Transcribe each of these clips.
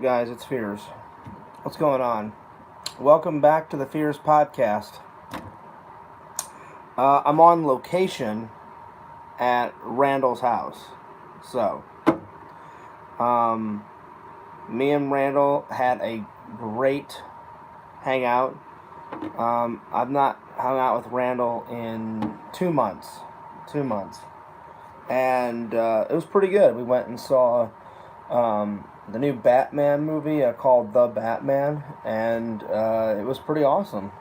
Guys, it's Fears. What's going on? Welcome back to the Fears podcast. I'm on location at Randall's house. So, um, me and Randall had a great hangout. I've not hung out with Randall in 2 months. 2 months. And it was pretty good. We went and saw the new Batman movie called The Batman, and it was pretty awesome.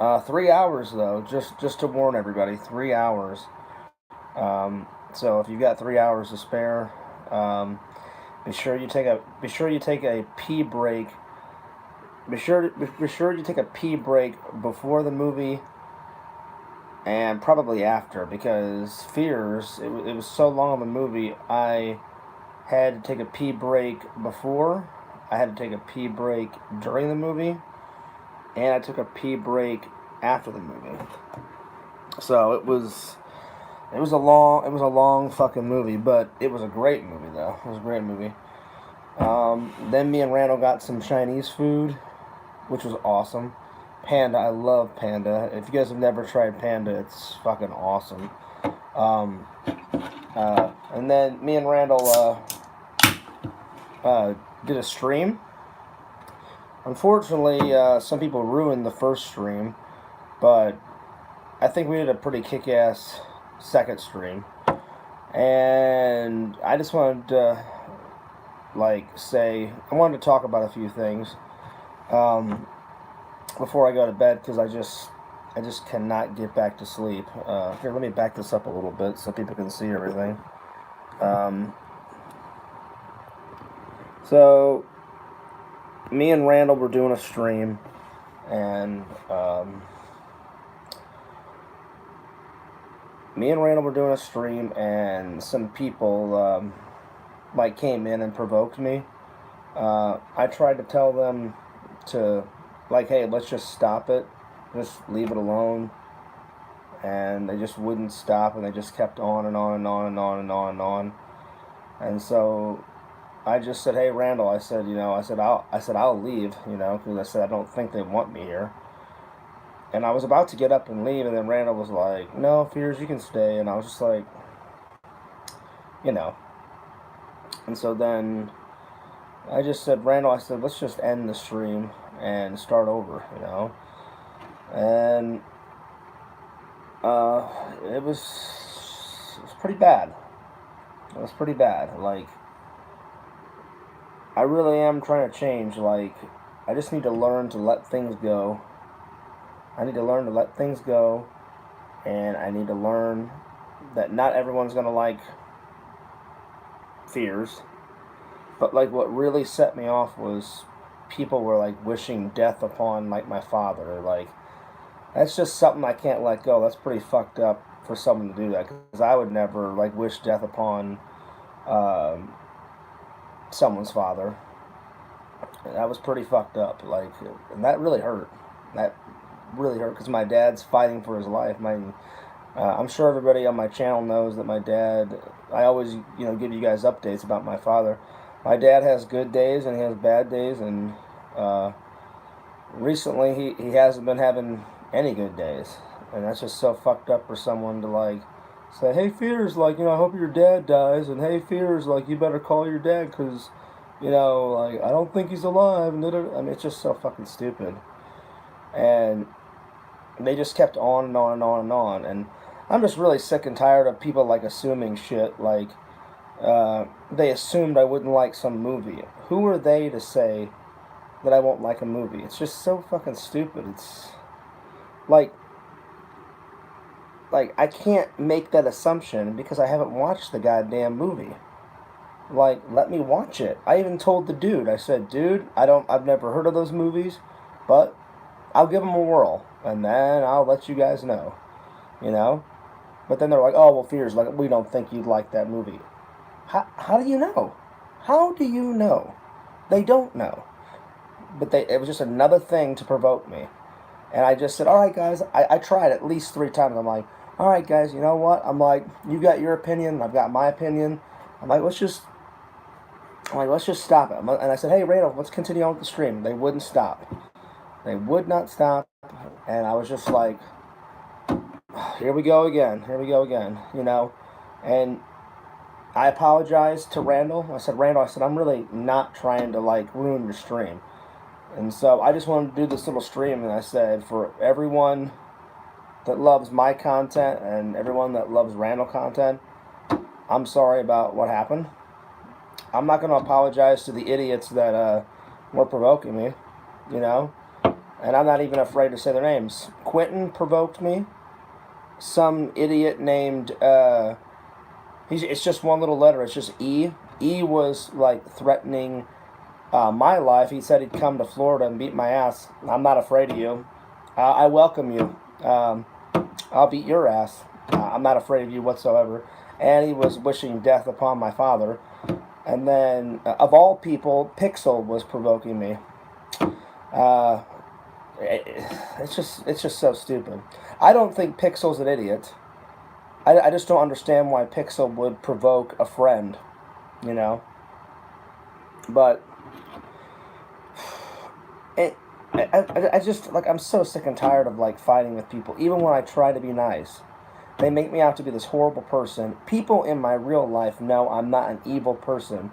3 hours though, just to warn everybody, 3 hours. So if you've got 3 hours to spare, be sure you take a pee break. Be sure you take a pee break before the movie and probably after, because Fears, it was so long of a movie. I had to take a pee break before, I had to take a pee break during the movie, and I took a pee break after the movie. So it was a long fucking movie, but it was a great movie though. It was a great movie. Then me and Randall got some Chinese food, which was awesome. Panda, I love Panda. If you guys have never tried Panda, it's fucking awesome. Um, and then me and Randall did a stream. Unfortunately, some people ruined the first stream, but I think we did a pretty kick-ass second stream. And I just wanted to, I wanted to talk about a few things before I go to bed, because I just cannot get back to sleep. Here, let me back this up a little bit so people can see everything. So, me and Randall were doing a stream, and some people came in and provoked me. I tried to tell them to, hey, let's just stop it, just leave it alone, and they just wouldn't stop, and they just kept on and on and on and on and on and on. And so I just said, hey, Randall, I said, I'll leave, because I said I don't think they want me here. And I was about to get up and leave, and then Randall was like, no, Fears, you can stay. And I was just like, you know. And so then I just said, Randall, I said, let's just end the stream and start over, And it was pretty bad. It was pretty bad. I really am trying to change. I just need to learn to let things go. I need to learn to let things go, and I need to learn that not everyone's gonna like Fears. But what really set me off was people were wishing death upon my father. That's just something I can't let go. That's pretty fucked up for someone to do that, because I would never wish death upon someone's father. That was pretty fucked up. And that really hurt. That really hurt, because my dad's fighting for his life. I'm sure everybody on my channel knows that my dad. I always give you guys updates about my father. My dad has good days and he has bad days, and recently he hasn't been having any good days, and that's just so fucked up for someone to say, hey, Fears, I hope your dad dies, and hey, Fears, you better call your dad, because I don't think he's alive. And I mean, it's just so fucking stupid. And they just kept on and on and on and on. And I'm just really sick and tired of people assuming shit. They assumed I wouldn't like some movie. Who are they to say that I won't like a movie? It's just so fucking stupid. It's I can't make that assumption because I haven't watched the goddamn movie. Let me watch it. I even told the dude, I said, dude, I've never heard of those movies, but I'll give them a whirl, and then I'll let you guys know, But then they're like, oh, well, Fears, we don't think you'd like that movie. How do you know? How do you know? They don't know. But it was just another thing to provoke me. And I just said, all right, guys, I tried at least 3 times. I'm like, all right, guys, you know what? I'm like, you got your opinion, I've got my opinion. I'm like, let's just I'm like, let's just stop it. And I said, hey, Randall, let's continue on with the stream. They wouldn't stop. They would not stop. And I was just like, here we go again. Here we go again. You know? And I apologized to Randall. I said, Randall, I'm really not trying to, like, ruin your stream. And so I just wanted to do this little stream. And I said, for everyone that loves my content and everyone that loves Randall content, I'm sorry about what happened. I'm not going to apologize to the idiots that were provoking me, you know? And I'm not even afraid to say their names. Quentin provoked me. Some idiot named, it's just one little letter. It's just E. E was, like, threatening my life. He said he'd come to Florida and beat my ass. I'm not afraid of you. I welcome you. I'll beat your ass. I'm not afraid of you whatsoever. And he was wishing death upon my father. And then, of all people, Pixel was provoking me. It's just so stupid. I don't think Pixel's an idiot. I just don't understand why Pixel would provoke a friend, you know. But I just, like, I'm so sick and tired of, like, fighting with people. Even when I try to be nice, they make me out to be this horrible person. People in my real life know I'm not an evil person.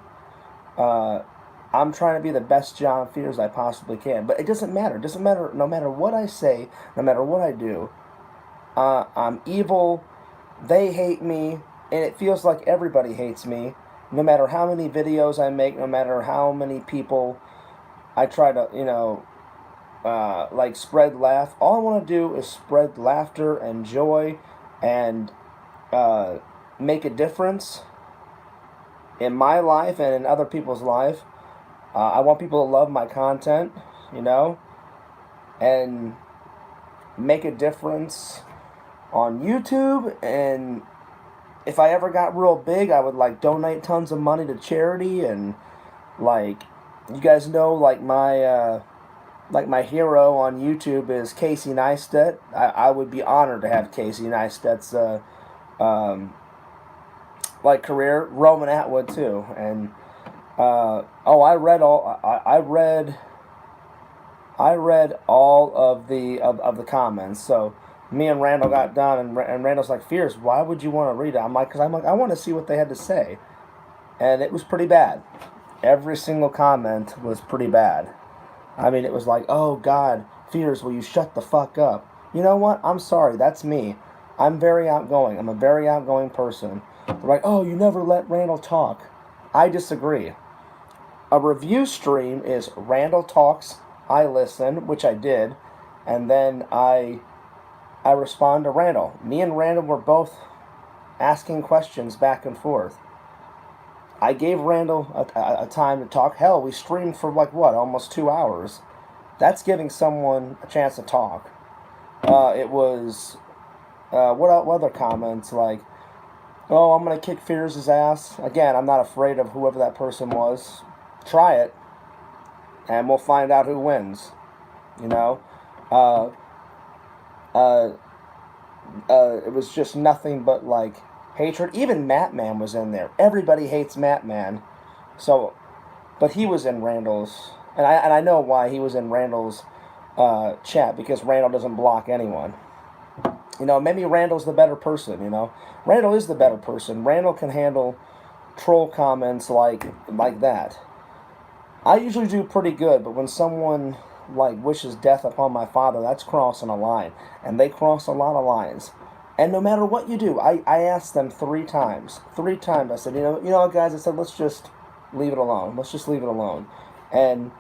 I'm trying to be the best John Fears I possibly can. But it doesn't matter. It doesn't matter. No matter what I say, no matter what I do, I'm evil. They hate me. And it feels like everybody hates me. No matter how many videos I make, no matter how many people I try to, you know, like, spread laugh. All I want to do is spread laughter and joy and make a difference in my life and in other people's life. I want people to love my content, you know, and make a difference on YouTube. And if I ever got real big, I would, like, donate tons of money to charity. And, like, you guys know, like, my hero on YouTube is Casey Neistat. I would be honored to have Casey Neistat's like, career. Roman Atwood too. And I read all of the comments. So me and Randall got done, and Randall's like, Fierce, why would you want to read it? I'm like, I want to see what they had to say. And it was pretty bad. Every single comment was pretty bad. I mean, it was like, oh, God, Fears, will you shut the fuck up? You know what? I'm sorry. That's me. I'm very outgoing. I'm a very outgoing person. They're like, oh, you never let Randall talk. I disagree. A review stream is Randall talks, I listen, which I did, and then I respond to Randall. Me and Randall were both asking questions back and forth. I gave Randall a time to talk. Hell, we streamed for, like, what, almost 2 hours. That's giving someone a chance to talk. It was, what other comments, like, oh, I'm going to kick Fears' ass. Again, I'm not afraid of whoever that person was. Try it, and we'll find out who wins, you know? It was just nothing but, like, hatred. Even Mattman was in there. Everybody hates Mattman. So, but he was in Randall's, and I know why he was in Randall's chat, because Randall doesn't block anyone. You know, maybe Randall's the better person, you know. Randall is the better person. Randall can handle troll comments like that. I usually do pretty good, but when someone, like, wishes death upon my father, that's crossing a line. And they cross a lot of lines. And no matter what you do, I asked them 3 times. 3 times. I said, you know, guys, I said, let's just leave it alone. Let's just leave it alone. And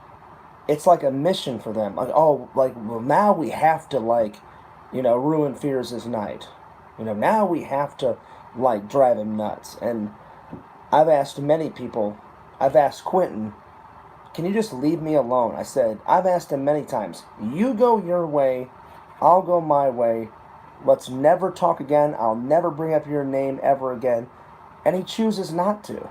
it's like a mission for them. Like, oh, like, well, now we have to, like, you know, ruin Fears' night. You know, now we have to, like, drive him nuts. And I've asked many people. I've asked Quentin, can you just leave me alone? I said, I've asked him many times. You go your way. I'll go my way. Let's never talk again. I'll never bring up your name ever again. And he chooses not to.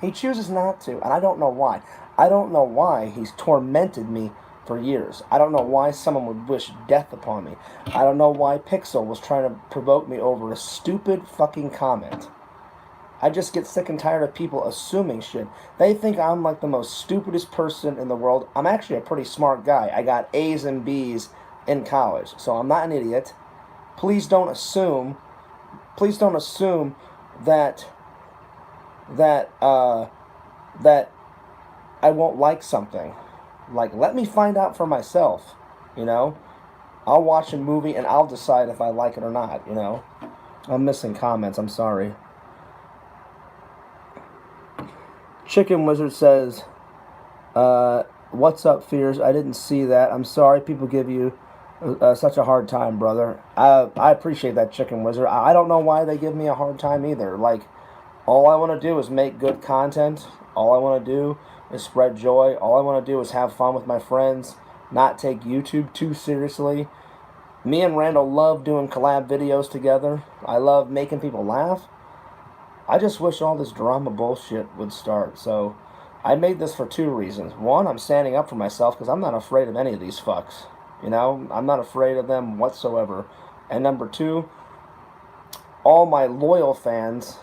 He chooses not to. And I don't know why. I don't know why he's tormented me for years. I don't know why someone would wish death upon me. I don't know why Pixel was trying to provoke me over a stupid fucking comment. I just get sick and tired of people assuming shit. They think I'm like the most stupidest person in the world. I'm actually a pretty smart guy. I got A's and B's in college, so I'm not an idiot. Please don't assume. Please don't assume that that that I won't like something. Like, let me find out for myself. You know, I'll watch a movie and I'll decide if I like it or not. You know, I'm missing comments. I'm sorry. Chicken Wizard says, "What's up, Fears? I didn't see that. I'm sorry. People give you such a hard time, brother. I appreciate that, Chicken Wizard. I don't know why they give me a hard time either. Like, all I want to do is make good content. All I want to do is spread joy. All I want to do is have fun with my friends, not take YouTube too seriously. Me and Randall love doing collab videos together. I love making people laugh. I just wish all this drama bullshit would start. So I made this for two reasons. One, I'm standing up for myself because I'm not afraid of any of these fucks. You know, I'm not afraid of them whatsoever. And number two, all my loyal fans,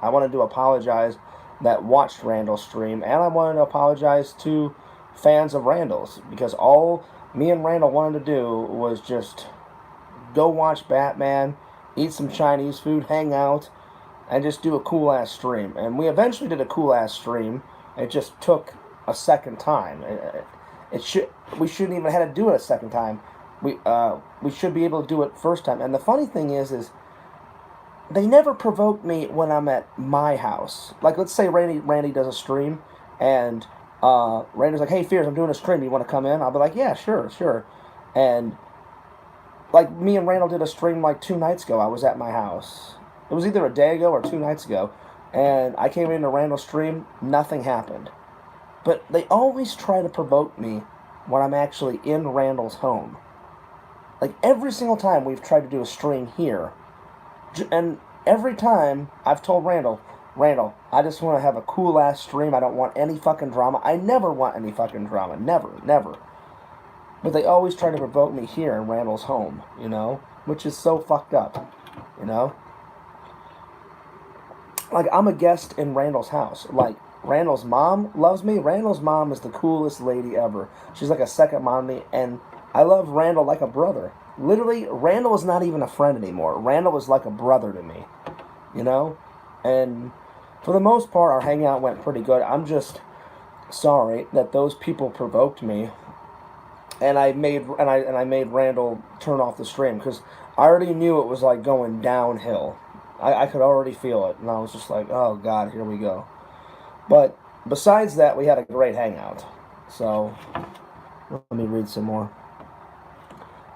I wanted to apologize that watched Randall's stream, and I wanted to apologize to fans of Randall's, because all me and Randall wanted to do was just go watch Batman, eat some Chinese food, hang out, and just do a cool ass stream. And we eventually did a cool ass stream. It just took a second time. We shouldn't even have had to do it a second time. We should be able to do it first time. And the funny thing is they never provoke me when I'm at my house. Like, let's say Randy does a stream, and Randy's like, "Hey, Fears, I'm doing a stream. You want to come in?" I'll be like, "Yeah, sure." And like, me and Randall did a stream like 2 nights ago. I was at my house. It was either a day ago or 2 nights ago, and I came into Randall's stream. Nothing happened. But they always try to provoke me when I'm actually in Randall's home. Like, every single time we've tried to do a stream here, and every time I've told Randall, I just want to have a cool ass stream. I don't want any fucking drama. I never want any fucking drama. Never. But they always try to provoke me here in Randall's home, you know? Which is so fucked up, you know? Like, I'm a guest in Randall's house. Like, Randall's mom loves me. Randall's mom is the coolest lady ever. She's like a second mom to me, and I love Randall like a brother. Literally, Randall is not even a friend anymore. Randall is like a brother to me, you know? And for the most part, our hangout went pretty good. I'm just sorry that those people provoked me, and I made Randall turn off the stream, because I already knew it was like going downhill. I could already feel it, and I was just like, oh god, here we go. But besides that, we had a great hangout. So let me read some more.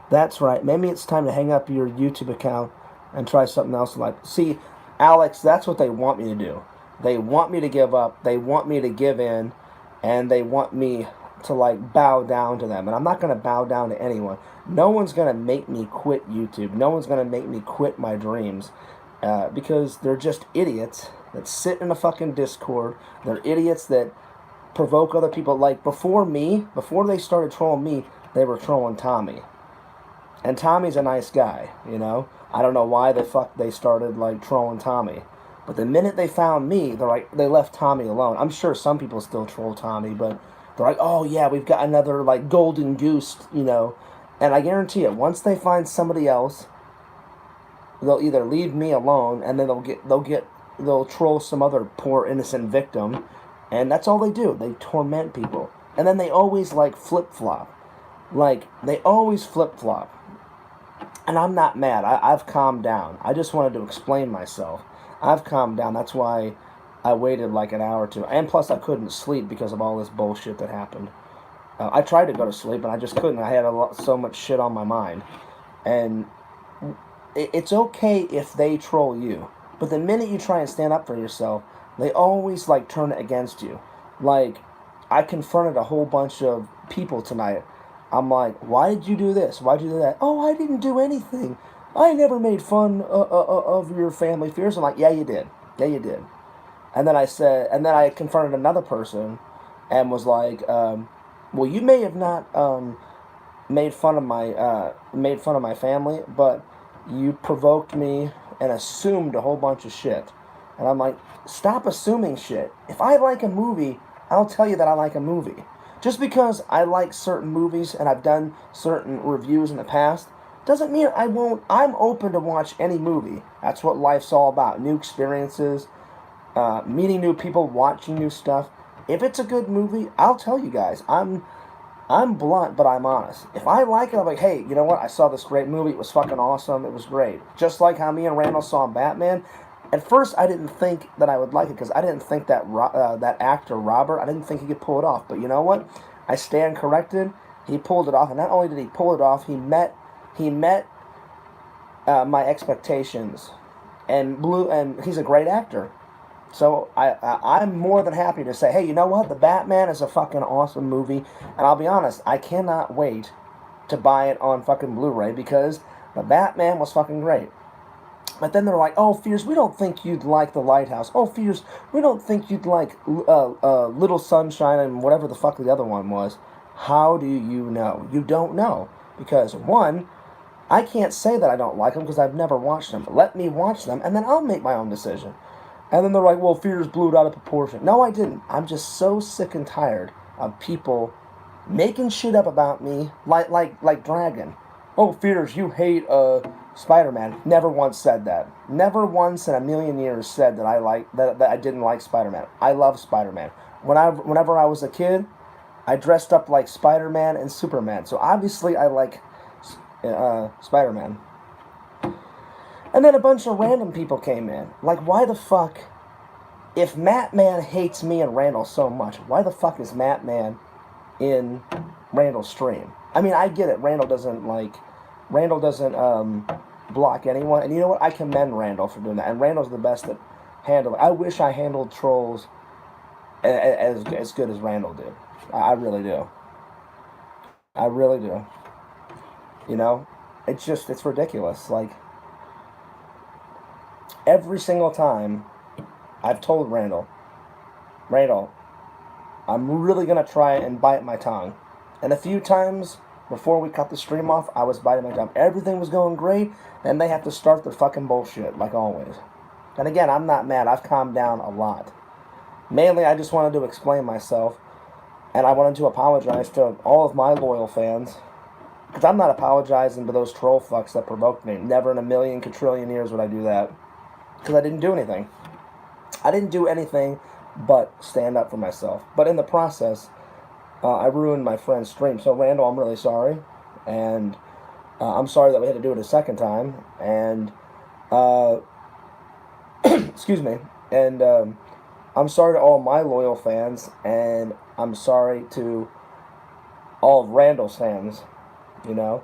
That's right. Maybe it's time to hang up your YouTube account and try something else. Like, see, Alex, that's what they want me to do. They want me to give up. They want me to give in, and they want me to like bow down to them. And I'm not going to bow down to anyone. No one's going to make me quit YouTube. No one's going to make me quit my dreams, because they're just idiots that sit in a fucking Discord. They're idiots that provoke other people. Like, before they started trolling me, they were trolling Tommy. And Tommy's a nice guy, you know? I don't know why the fuck they started, like, trolling Tommy. But the minute they found me, they left Tommy alone. I'm sure some people still troll Tommy, but they're like, oh yeah, we've got another, like, golden goose, you know? And I guarantee it, once they find somebody else, they'll either leave me alone, and then they'll troll some other poor innocent victim, and that's all they do. They torment people. And then they always, like, flip-flop. Like, they always flip-flop. And I'm not mad. I've calmed down. I just wanted to explain myself. I've calmed down. That's why I waited like an hour or two. And plus, I couldn't sleep because of all this bullshit that happened. I tried to go to sleep, and I just couldn't. I had so much shit on my mind. And it's okay if they troll you. But the minute you try and stand up for yourself, they always, like, turn it against you. Like, I confronted a whole bunch of people tonight. I'm like, why did you do this? Why did you do that? Oh, I didn't do anything. I never made fun of your family fears. I'm like, yeah, you did. Yeah, you did. And then I confronted another person and was like, well, you may have not made fun of my family, but you provoked me and assumed a whole bunch of shit. And I'm like, stop assuming shit. If I like a movie, I'll tell you that I like a movie. Just because I like certain movies and I've done certain reviews in the past doesn't mean I won't. I'm open to watch any movie. That's what life's all about. New experiences, meeting new people, watching new stuff. If it's a good movie, I'll tell you guys. I'm blunt, but I'm honest. If I like it, I'm like, hey, you know what? I saw this great movie. It was fucking awesome. It was great. Just like how me and Randall saw Batman. At first, I didn't think that I would like it because I didn't think that that actor Robert. I didn't think he could pull it off. But you know what? I stand corrected. He pulled it off, and not only did he pull it off, he met my expectations, and he's a great actor. So I'm more than happy to say, hey, you know what? The Batman is a fucking awesome movie, and I'll be honest, I cannot wait to buy it on fucking Blu-ray because the Batman was fucking great. But then they're like, oh, Fears, we don't think you'd like The Lighthouse. Oh, Fears, we don't think you'd like Little Sunshine and whatever the fuck the other one was. How do you know? You don't know. Because, one, I can't say that I don't like them because I've never watched them. Let me watch them, and then I'll make my own decision. And then they're like, well, Fears blew it out of proportion. No, I didn't. I'm just so sick and tired of people making shit up about me like Dragon. Oh, Fears, you hate Spider-Man. Never once said that. Never once in a million years said that that I didn't like Spider-Man. I love Spider-Man. Whenever I was a kid, I dressed up like Spider-Man and Superman. So obviously I like Spider-Man. And then a bunch of random people came in. Like, why the fuck? If Matt Man hates me and Randall so much, why the fuck is Matt Man in Randall's stream? I mean, I get it. Randall doesn't block anyone. And you know what? I commend Randall for doing that. And Randall's the best at handling. I wish I handled trolls as good as Randall did. I really do. I really do. You know? It's ridiculous. Like, every single time I've told Randall, I'm really going to try and bite my tongue. And a few times before we cut the stream off, I was biting my tongue. Everything was going great, and they have to start their fucking bullshit, like always. And again, I'm not mad. I've calmed down a lot. Mainly, I just wanted to explain myself, and I wanted to apologize to all of my loyal fans. Because I'm not apologizing to those troll fucks that provoked me. Never in a million quadrillion years would I do that. Because I didn't do anything. I didn't do anything but stand up for myself. But in the process, I ruined my friend's stream. So, Randall, I'm really sorry. And I'm sorry that we had to do it a second time. And, excuse me. And I'm sorry to all my loyal fans. And I'm sorry to all of Randall's fans, you know.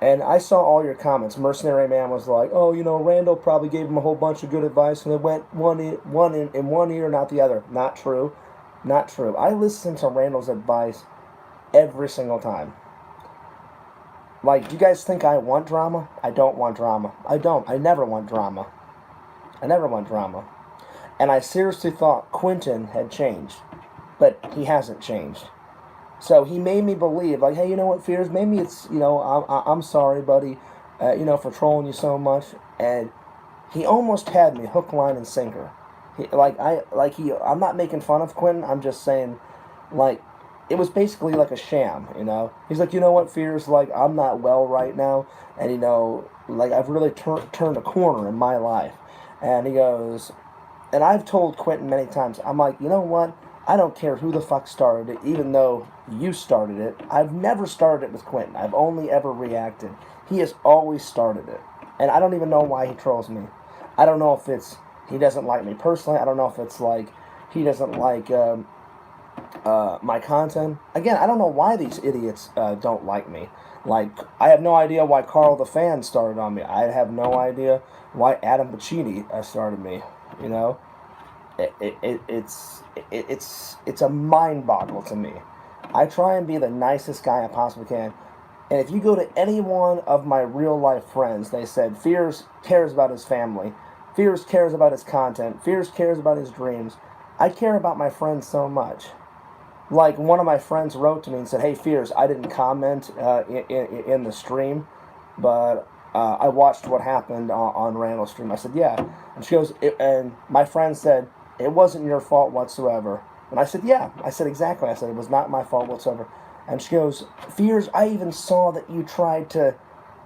And I saw all your comments. Mercenary Man was like, oh, you know, Randall probably gave him a whole bunch of good advice, and it went in one ear, not the other. Not true. Not true. I listen to Randall's advice every single time. Like, do you guys think I want drama? I don't want drama. I don't. I never want drama. I never want drama. And I seriously thought Quentin had changed. But he hasn't changed. So he made me believe, like, hey, you know what, Fears? Maybe it's, you know, I'm sorry, buddy, you know, for trolling you so much. And he almost had me hook, line, and sinker. I'm not making fun of Quentin. I'm just saying, like, it was basically like a sham, you know. He's like, you know what, Fears? Like, I'm not well right now, and you know, like, I've really turned a corner in my life. And he goes, and I've told Quentin many times, I'm like, you know what? I don't care who the fuck started it, even though you started it. I've never started it with Quentin. I've only ever reacted. He has always started it. And I don't even know why he trolls me. I don't know if it's he doesn't like me personally. I don't know if it's like he doesn't like my content. Again, I don't know why these idiots don't like me. Like, I have no idea why Carl the Fan started on me. I have no idea why Adam Pacini started me, you know? It's a mind boggle to me. I try and be the nicest guy I possibly can. And if you go to any one of my real life friends, they said, Fears cares about his family. Fears cares about his content. Fears cares about his dreams. I care about my friends so much. Like, one of my friends wrote to me and said, hey, Fears, I didn't comment in the stream, but I watched what happened on Randall's stream. I said, yeah. And she goes, and my friend said, it wasn't your fault whatsoever. And I said, yeah. I said, exactly. I said, it was not my fault whatsoever. And she goes, Fears, I even saw that you tried to,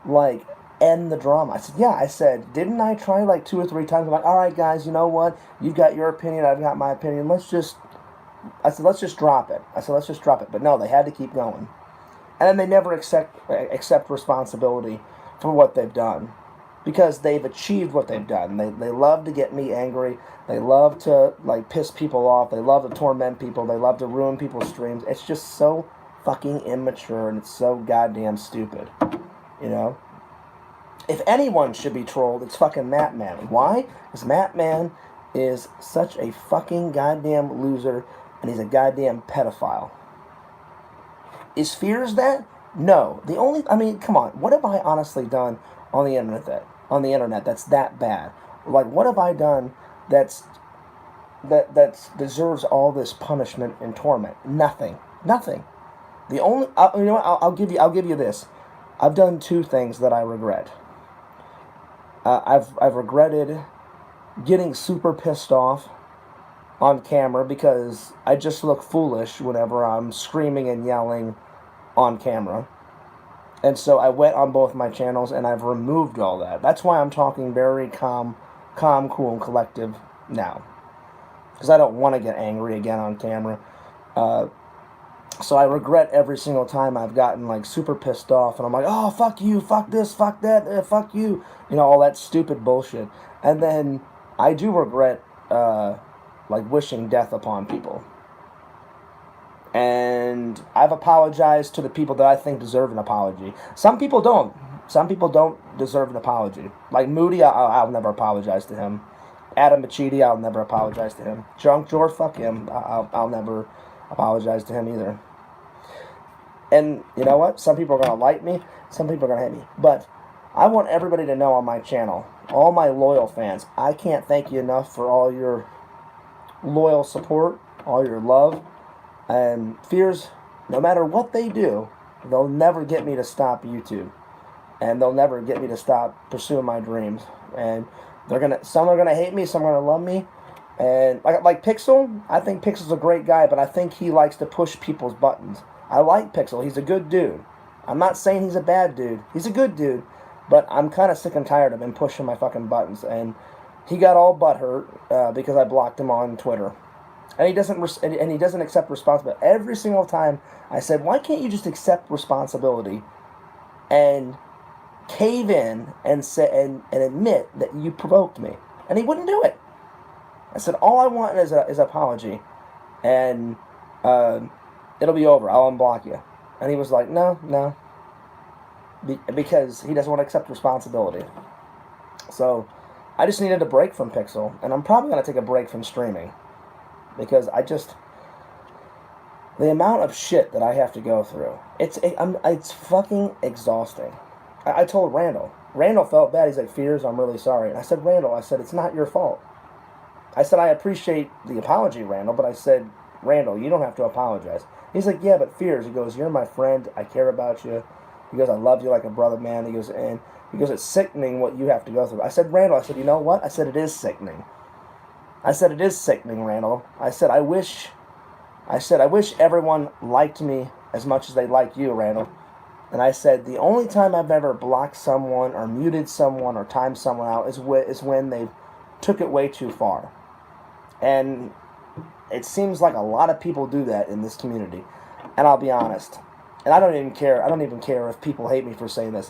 like, end the drama. I said, yeah. I said, didn't I try like 2 or 3 times? I'm like, all right, guys, you know what? You've got your opinion. I've got my opinion. Let's just drop it. I said, let's just drop it. But no, they had to keep going. And then they never accept responsibility for what they've done, because they've achieved what they've done. They love to get me angry. They love to, like, piss people off. They love to torment people. They love to ruin people's streams. It's just so fucking immature, and it's so goddamn stupid. You know? If anyone should be trolled, it's fucking Matt Man. Why? Because Matt Man is such a fucking goddamn loser, and he's a goddamn pedophile. Is Fears that? No. Come on. What have I honestly done on the internet that's that bad? Like, what have I done that deserves all this punishment and torment? Nothing. The only, you know what? I'll give you this. I've done 2 things that I regret. I've regretted getting super pissed off on camera because I just look foolish whenever I'm screaming and yelling on camera. And so I went on both my channels and I've removed all that. That's why I'm talking very calm, cool, and collective now. Because I don't want to get angry again on camera. So I regret every single time I've gotten, like, super pissed off. And I'm like, oh, fuck you, fuck this, fuck that, fuck you. You know, all that stupid bullshit. And then I do regret, like, wishing death upon people. And I've apologized to the people that I think deserve an apology. Some people don't. Some people don't deserve an apology. Like Moody, I'll never apologize to him. Adam Machidi, I'll never apologize to him. Junk George, fuck him. I'll never apologize to him either. And you know what? Some people are going to like me. Some people are going to hate me. But I want everybody to know on my channel, all my loyal fans, I can't thank you enough for all your loyal support, all your love. And Fears, no matter what they do, they'll never get me to stop YouTube. And they'll never get me to stop pursuing my dreams. And some are gonna hate me, some are gonna love me. And like Pixel, I think Pixel's a great guy, but I think he likes to push people's buttons. I like Pixel, he's a good dude. I'm not saying he's a bad dude. He's a good dude. But I'm kind of sick and tired of him pushing my fucking buttons. And he got all butthurt because I blocked him on Twitter. And he doesn't accept responsibility. Every single time I said, why can't you just accept responsibility and cave in and say and admit that you provoked me? And he wouldn't do it. I said, all I want is an apology, and it'll be over. I'll unblock you. And he was like, no, because he doesn't want to accept responsibility. So I just needed a break from Pixel, and I'm probably going to take a break from streaming. Because the amount of shit that I have to go through, it's fucking exhausting. I told Randall. Randall felt bad. He's like, Fears, I'm really sorry. And I said, Randall, it's not your fault. I said, I appreciate the apology, Randall, but I said, Randall, you don't have to apologize. He's like, yeah, but Fears. He goes, you're my friend. I care about you. He goes, I love you like a brother, man. He goes, it's sickening what you have to go through. I said, Randall, you know what? I said, it is sickening. I said, it is sickening, Randall. I said, I wish everyone liked me as much as they like you, Randall. And I said, the only time I've ever blocked someone or muted someone or timed someone out is when they took it way too far. And it seems like a lot of people do that in this community. And I'll be honest. And I don't even care if people hate me for saying this.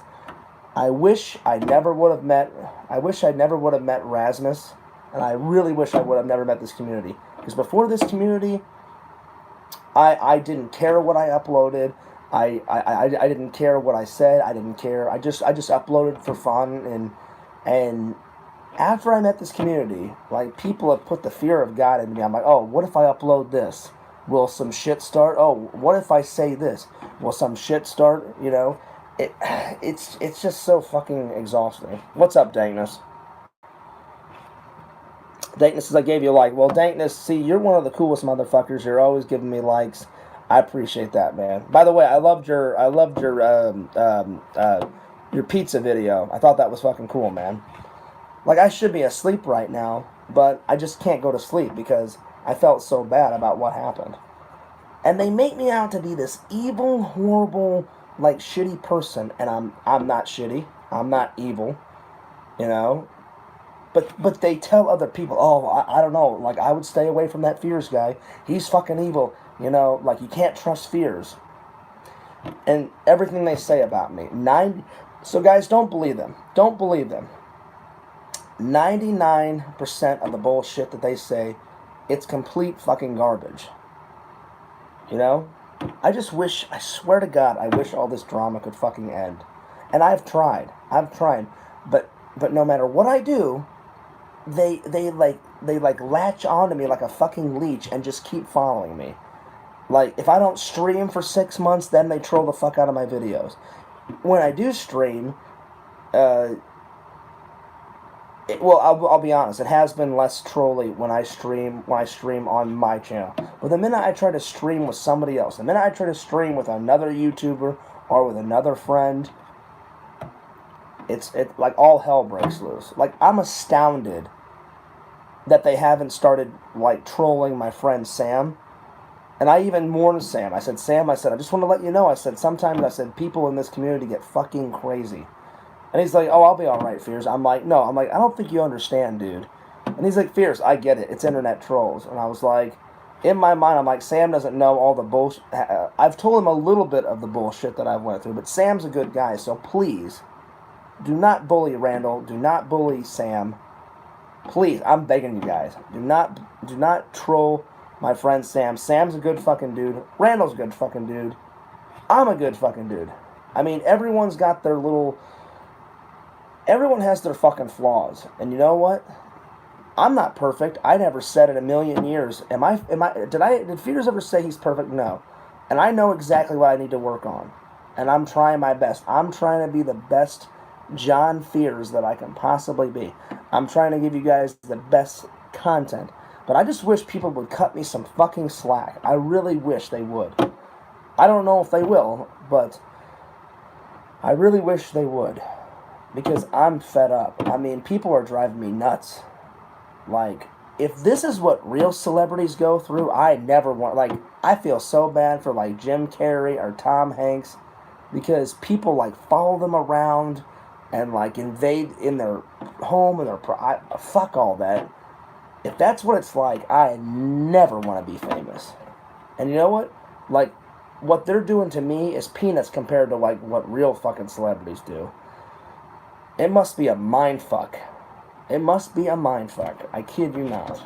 I wish I never would have met Rasmus. And I really wish I would have never met this community. Because before this community, I didn't care what I uploaded. I didn't care what I said. I didn't care. I just uploaded for fun. And after I met this community, like, people have put the fear of God into me. I'm like, oh, what if I upload this? Will some shit start? Oh, what if I say this? Will some shit start? You know, it's just so fucking exhausting. What's up, Dankness? Dankness says, I gave you a like. Well, Dankness, see, you're one of the coolest motherfuckers. You're always giving me likes. I appreciate that, man. By the way, I loved your your pizza video. I thought that was fucking cool, man. Like, I should be asleep right now, but I just can't go to sleep because I felt so bad about what happened. And they make me out to be this evil, horrible, like, shitty person, and I'm not shitty. I'm not evil, you know? But they tell other people, oh, I don't know, like, I would stay away from that Fears guy. He's fucking evil, you know? Like, you can't trust Fears. And everything they say about me. So, guys, don't believe them. Don't believe them. 99% of the bullshit that they say, it's complete fucking garbage. You know? I swear to God, I wish all this drama could fucking end. And I've tried. But no matter what I do, they latch onto me like a fucking leech and just keep following me. Like, if I don't stream for 6 months, then they troll the fuck out of my videos. When I do stream, I'll be honest, it has been less trolly when I stream on my channel. But the minute I try to stream with somebody else, the minute I try to stream with another YouTuber or with another friend, it's like all hell breaks loose. Like, I'm astounded that they haven't started, like, trolling my friend Sam. And I even warned Sam. I said, Sam, I just want to let you know, I said, sometimes, people in this community get fucking crazy. And he's like, oh, I'll be alright, Fears. I'm like, no. I don't think you understand, dude. And he's like, Fears, I get it. It's internet trolls. And I was like, in my mind, I'm like, Sam doesn't know all the bullshit. I've told him a little bit of the bullshit that I've went through. But Sam's a good guy, so please, do not bully Randall. Do not bully Sam. Please, I'm begging you guys. Do not troll my friend Sam. Sam's a good fucking dude. Randall's a good fucking dude. I'm a good fucking dude. I mean, everyone's got their little... Everyone has their fucking flaws. And you know what? I'm not perfect. I never said in a million years. Did Fears ever say he's perfect? No. And I know exactly what I need to work on. And I'm trying my best. I'm trying to be the best John Fears that I can possibly be. I'm trying to give you guys the best content. But I just wish people would cut me some fucking slack. I really wish they would. I don't know if they will, but I really wish they would. Because I'm fed up. I mean, people are driving me nuts. Like, if this is what real celebrities go through, I never want... Like, I feel so bad for, like, Jim Carrey or Tom Hanks. Because people, like, follow them around and, like, invade in their home and fuck all that. If that's what it's like, I never want to be famous. And you know what? Like, what they're doing to me is peanuts compared to, like, what real fucking celebrities do. It must be a mindfuck. It must be a mindfuck. I kid you not.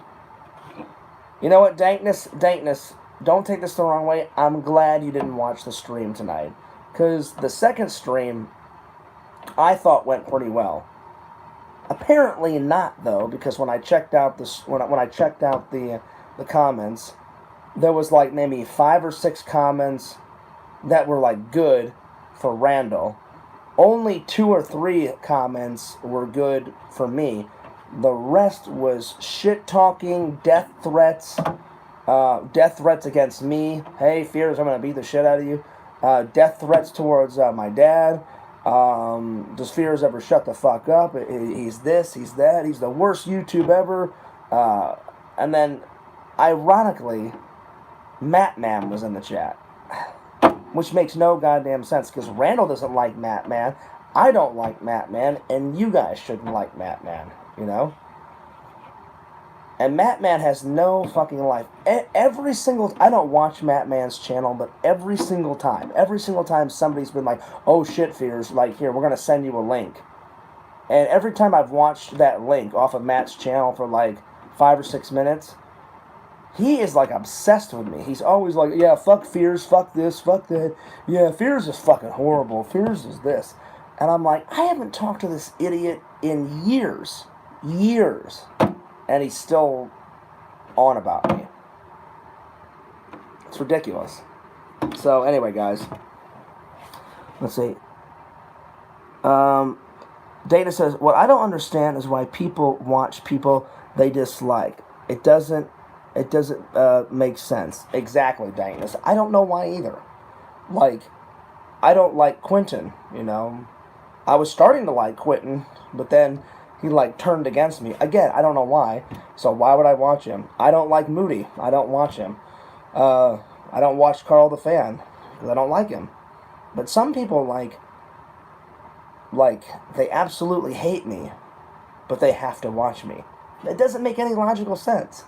You know what, Dankness, don't take this the wrong way. I'm glad you didn't watch the stream tonight. Because the second stream, I thought went pretty well. Apparently not, though, because when I checked out the comments, there was like maybe 5 or 6 comments that were like good for Randall. Only 2 or 3 comments were good for me. The rest was shit talking, death threats against me. Hey, Fears, I'm gonna beat the shit out of you. Death threats towards my dad. Does Fears ever shut the fuck up? He's this, he's that, he's the worst YouTube ever. And then, ironically, Mattman was in the chat. Which makes no goddamn sense, because Randall doesn't like Mattman, I don't like Mattman, and you guys shouldn't like Mattman, you know? And Mattman has no fucking life. I don't watch Mattman's channel, but every single time somebody's been like, oh shit, Fears, like, here, we're gonna send you a link. And every time I've watched that link off of Matt's channel for like 5 or 6 minutes, he is like obsessed with me. He's always like, yeah, fuck Fears, fuck this, fuck that. Yeah, Fears is fucking horrible. Fears is this. And I'm like, I haven't talked to this idiot in years. Years. And he's still on about me. It's ridiculous. So, anyway, guys. Let's see. Data says, what I don't understand is why people watch people they dislike. It doesn't make sense. Exactly, Dankness. I don't know why either. Like, I don't like Quentin, you know. I was starting to like Quentin, but then he like turned against me again. I don't know why. So why would I watch him? I don't like Moody. I don't watch him. I don't watch Carl the Fan because I don't like him. But some people like they absolutely hate me, but they have to watch me. It doesn't make any logical sense.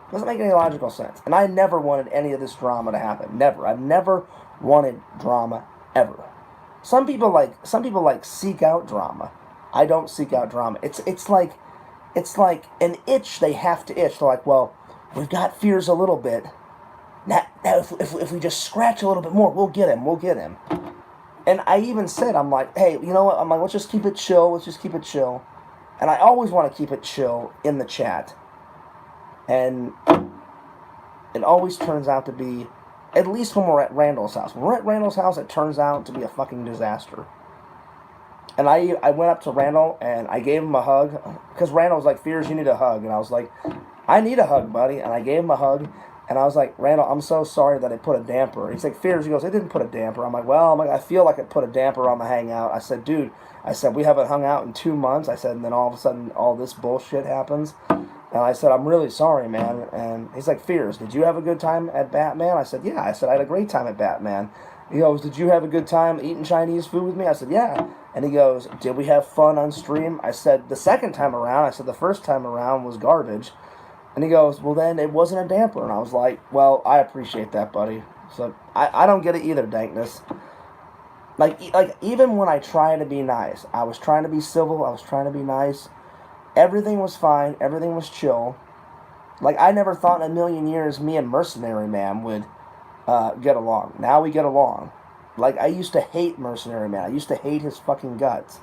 It doesn't make any logical sense. And I never wanted any of this drama to happen. Never. I've never wanted drama ever. Some people like seek out drama. I don't seek out drama. It's like an itch they have to itch. They're like, well, we've got fears a little bit. Now if we just scratch a little bit more, we'll get him. We'll get him. And I even said, I'm like, hey, you know what? I'm like, let's just keep it chill. Let's just keep it chill. And I always want to keep it chill in the chat. And it always turns out to be, at least when we're at Randall's house. When we're at Randall's house, it turns out to be a fucking disaster. And I went up to Randall and I gave him a hug. Because Randall was like, Fears, you need a hug. And I was like, I need a hug, buddy. And I gave him a hug. And I was like, Randall, I'm so sorry that it put a damper. He's like, Fears, he goes, it didn't put a damper. I'm like, well, I feel like it put a damper on the hangout. I said, dude, we haven't hung out in 2 months. I said, and then all of a sudden, all this bullshit happens. And I said, I'm really sorry, man. And he's like, Fears, did you have a good time at Batman? I said, yeah. I said, I had a great time at Batman. He goes, did you have a good time eating Chinese food with me? I said, yeah. And he goes, did we have fun on stream? I said, the second time around. I said, the first time around was garbage. And he goes, well, then it wasn't a damper. And I was like, well, I appreciate that, buddy. So I don't get it either, Dankness. Like even when I try to be nice, I was trying to be civil. I was trying to be nice. Everything was fine. Everything was chill. Like, I never thought in a million years me and Mercenary Man would get along. Now we get along. Like, I used to hate Mercenary Man. I used to hate his fucking guts.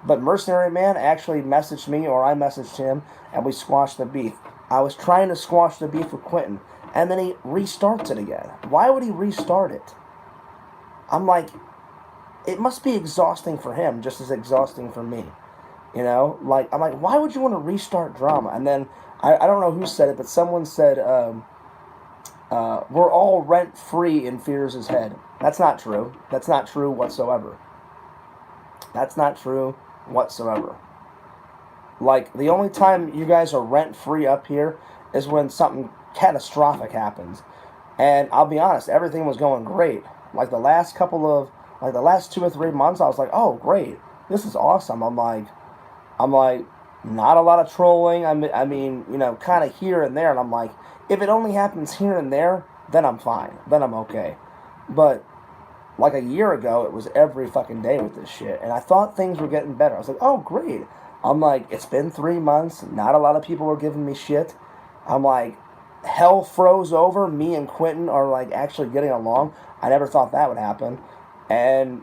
But Mercenary Man actually messaged me, or I messaged him, and we squashed the beef. I was trying to squash the beef with Quentin, and then he restarts it again. Why would he restart it? I'm like, it must be exhausting for him, just as exhausting for me. You know? Like, I'm like, why would you want to restart drama? And then, I don't know who said it, but someone said, we're all rent-free in Fears' head. That's not true. That's not true whatsoever. That's not true whatsoever. Like, the only time you guys are rent-free up here is when something catastrophic happens. And I'll be honest, everything was going great. Like, the last 2 or 3 months, I was like, oh, great. This is awesome. I'm like, not a lot of trolling. I mean, you know, kind of here and there. And I'm like, if it only happens here and there, then I'm fine. Then I'm okay. But like a year ago, it was every fucking day with this shit. And I thought things were getting better. I was like, oh, great. I'm like, it's been 3 months. Not a lot of people were giving me shit. I'm like, hell froze over. Me and Quentin are like actually getting along. I never thought that would happen. And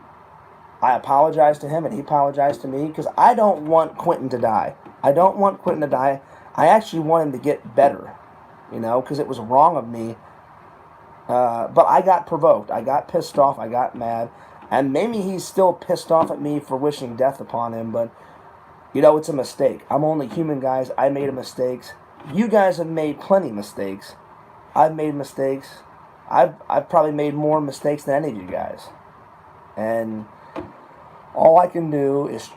I apologized to him and he apologized to me because I don't want Quentin to die. I don't want Quentin to die. I actually want him to get better, you know, because it was wrong of me. But I got provoked. I got pissed off. I got mad. And maybe he's still pissed off at me for wishing death upon him, but you know, it's a mistake. I'm only human, guys. I made mistakes. You guys have made plenty of mistakes. I've made mistakes. I've probably made more mistakes than any of you guys. And all I can do is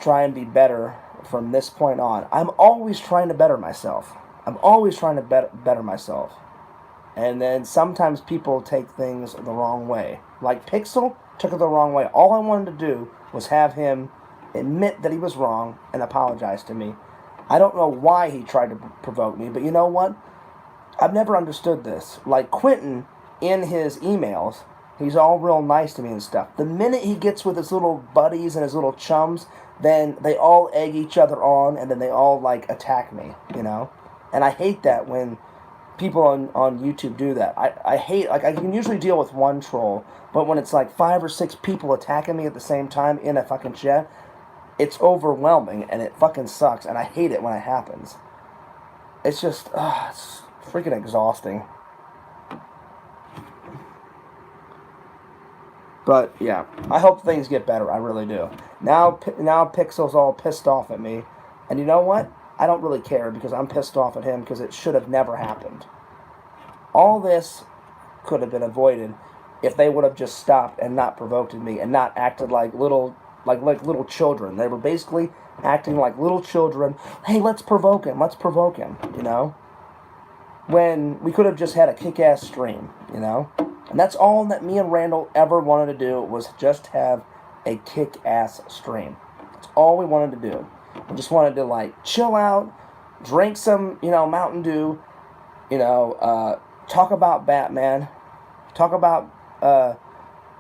try and be better from this point on. I'm always trying to better myself. I'm always trying to better myself. And then sometimes people take things the wrong way. Like Pixel took it the wrong way. All I wanted to do was have him admit that he was wrong and apologize to me. I don't know why he tried to provoke me, but you know what? I've never understood this. Like Quentin, in his emails, he's all real nice to me and stuff. The minute he gets with his little buddies and his little chums, then they all egg each other on and then they all like attack me, you know? And I hate that when people on YouTube do that. I hate, like, I can usually deal with one troll, but when it's like 5 or 6 people attacking me at the same time in a fucking chat, it's overwhelming, and it fucking sucks, and I hate it when it happens. It's just, it's freaking exhausting. But, yeah, I hope things get better, I really do. Now Pixel's all pissed off at me, and you know what? I don't really care, because I'm pissed off at him, because it should have never happened. All this could have been avoided if they would have just stopped and not provoked me, and not acted like little like little children. They were basically acting like little children. Hey, let's provoke him. Let's provoke him. You know, when we could have just had a kick-ass stream. You know, and that's all that me and Randall ever wanted to do, was just have a kick-ass stream. That's all we wanted to do. We just wanted to like chill out, drink some, you know, Mountain Dew, you know, talk about Batman,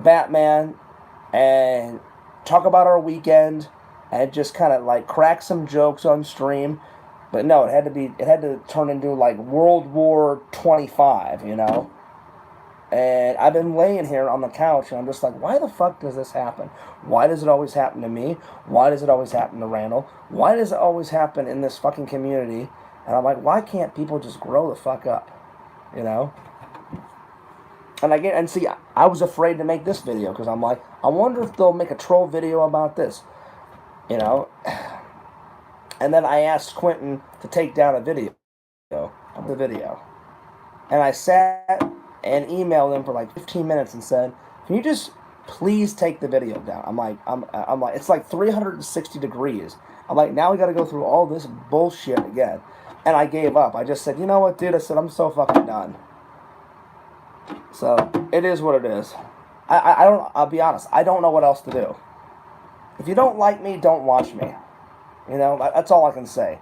Batman, and talk about our weekend, and just kind of like crack some jokes on stream. But no, it had to turn into like World War 25, you know. And I've been laying here on the couch, and I'm just like, why the fuck does this happen? Why does it always happen to me? Why does it always happen to Randall? Why does it always happen in this fucking community? And I'm like, why can't people just grow the fuck up? You know? And see, I was afraid to make this video, because I'm like, I wonder if they'll make a troll video about this. You know? And then I asked Quentin to take down a video of the video. And I sat and emailed him for like 15 minutes and said, can you just please take the video down? I'm like, it's like 360 degrees. I'm like, now we got to go through all this bullshit again. And I gave up. I just said, you know what, dude? I said, I'm so fucking done. So, it is what it is. I'll be honest, I don't know what else to do. If you don't like me, don't watch me. You know, that's all I can say.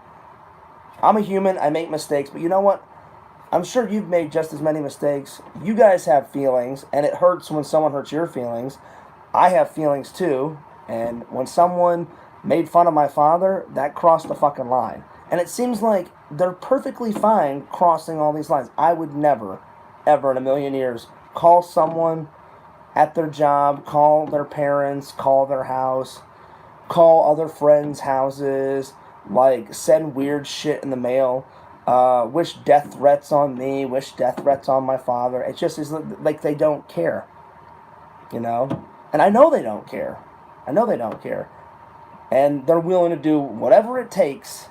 I'm a human, I make mistakes, but you know what? I'm sure you've made just as many mistakes. You guys have feelings, and it hurts when someone hurts your feelings. I have feelings too, and when someone made fun of my father, that crossed the fucking line. And it seems like they're perfectly fine crossing all these lines. I would never, ever in a million years call someone at their job, call their parents, call their house, call other friends' houses, like send weird shit in the mail. Wish death threats on me, wish death threats on my father. It just is like they don't care, you know? And I know they don't care. I know they don't care. And they're willing to do whatever it takes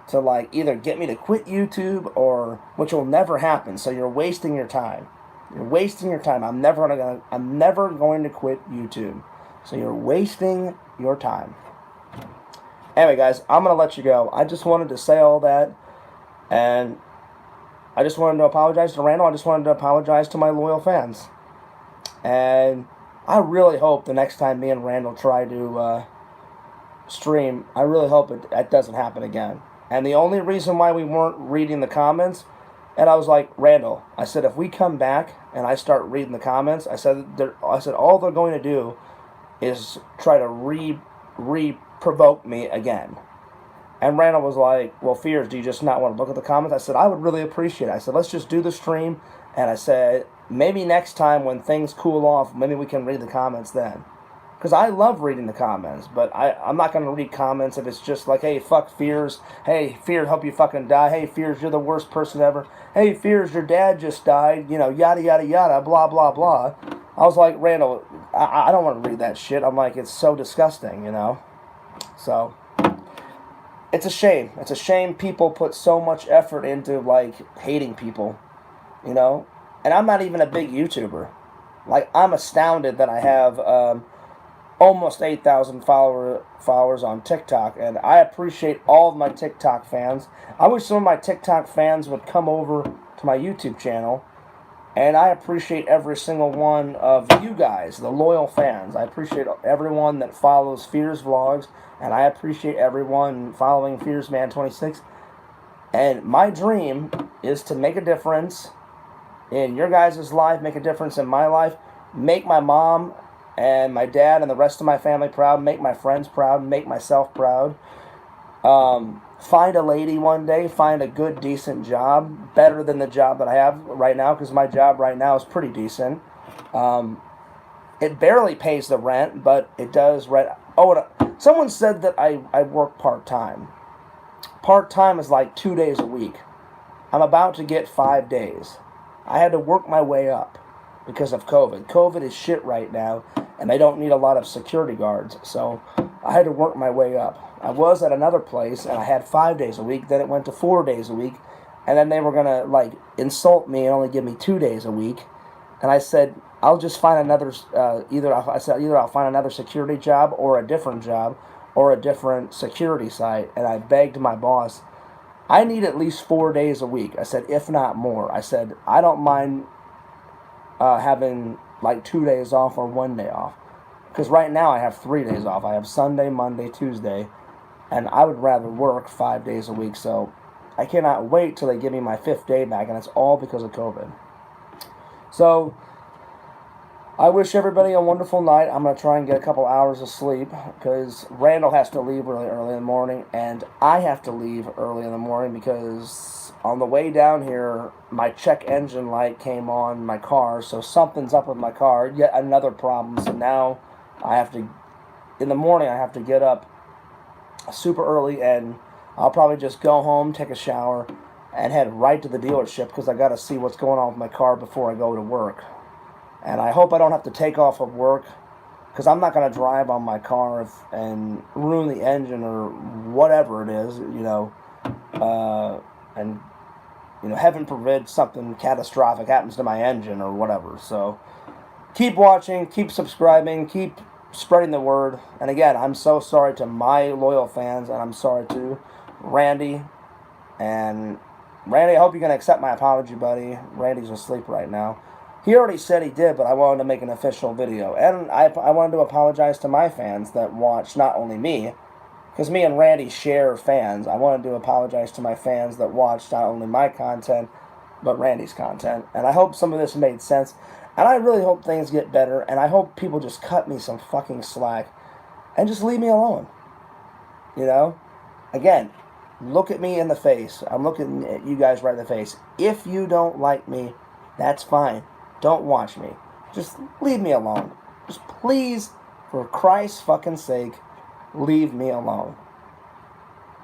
to like either get me to quit YouTube, or, which will never happen, so you're wasting your time. You're wasting your time. I'm never going to quit YouTube. So you're wasting your time. Anyway, guys, I'm going to let you go. I just wanted to say all that. And I just wanted to apologize to Randall. I just wanted to apologize to my loyal fans. And I really hope the next time me and Randall try to stream, I really hope it doesn't happen again. And the only reason why we weren't reading the comments, and I was like, Randall, I said, if we come back and I start reading the comments, I said all they're going to do is try to re-provoke me again. And Randall was like, well, Fears, do you just not want to look at the comments? I said, I would really appreciate it. I said, let's just do the stream. And I said, maybe next time when things cool off, maybe we can read the comments then. Because I love reading the comments, but I'm not going to read comments if it's just like, hey, fuck Fears. Hey, Fears, hope you fucking die. Hey, Fears, you're the worst person ever. Hey, Fears, your dad just died. You know, yada, yada, yada, blah, blah, blah. I was like, Randall, I don't want to read that shit. I'm like, it's so disgusting, you know? So it's a shame. It's a shame people put so much effort into, like, hating people, you know? And I'm not even a big YouTuber. Like, I'm astounded that I have almost 8,000 followers on TikTok, and I appreciate all of my TikTok fans. I wish some of my TikTok fans would come over to my YouTube channel, and I appreciate every single one of you guys, the loyal fans. I appreciate everyone that follows Fears Vlogs, and I appreciate everyone following FearsMan26. And my dream is to make a difference in your guys' life, make a difference in my life, make my mom and my dad and the rest of my family proud, make my friends proud, make myself proud. Find a lady one day, find a good, decent job, better than the job that I have right now, because my job right now is pretty decent. It barely pays the rent, but it does rent. Oh, someone said that I work part-time. Part-time is like 2 days a week. I'm about to get 5 days. I had to work my way up because of COVID. COVID is shit right now, and they don't need a lot of security guards, so I had to work my way up. I was at another place, and I had 5 days a week, then it went to 4 days a week, and then they were going to, like, insult me and only give me 2 days a week, and I said, I'll just find another, either I'll find another security job or a different job or a different security site. And I begged my boss, I need at least 4 days a week. I said, if not more. I said, I don't mind having like 2 days off or 1 day off. Because right now I have 3 days off. I have Sunday, Monday, Tuesday. And I would rather work 5 days a week. So I cannot wait till they give me my 5th day back. And it's all because of COVID. So I wish everybody a wonderful night. I'm going to try and get a couple hours of sleep because Randall has to leave really early in the morning, and I have to leave early in the morning because on the way down here, my check engine light came on my car, so something's up with my car. Yet another problem. So now I have to, in the morning, I have to get up super early, and I'll probably just go home, take a shower, and head right to the dealership because I got to see what's going on with my car before I go to work. And I hope I don't have to take off of work because I'm not going to drive on my car and ruin the engine or whatever it is, and, heaven forbid something catastrophic happens to my engine or whatever. So keep watching, keep subscribing, keep spreading the word. And again, I'm so sorry to my loyal fans, and I'm sorry to Randy. And Randy, I hope you're going to accept my apology, buddy. Randy's asleep right now. He already said he did, but I wanted to make an official video. And I wanted to apologize to my fans that watch, not only me, because me and Randy share fans. I wanted to apologize to my fans that watch not only my content, but Randy's content. And I hope some of this made sense. And I really hope things get better. And I hope people just cut me some fucking slack and just leave me alone. Again, look at me in the face. I'm looking at you guys right in the face. If you don't like me, that's fine. Don't watch me. Just leave me alone. Just please, for Christ's fucking sake, leave me alone.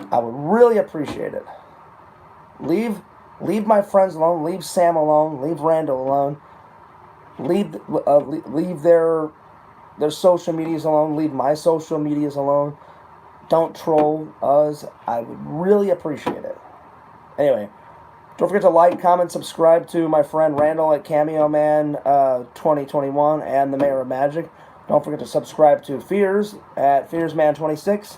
I would really appreciate it. Leave my friends alone. Leave Sam alone. Leave Randall alone. Leave their social medias alone. Leave my social medias alone. Don't troll us. I would really appreciate it. Anyway. Don't forget to like, comment, subscribe to my friend Randall at Cameo Man 2021 and the Mayor of Magic. Don't forget to subscribe to Fears at FearsMan26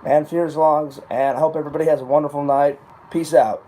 and Fears Logs. And I hope everybody has a wonderful night. Peace out.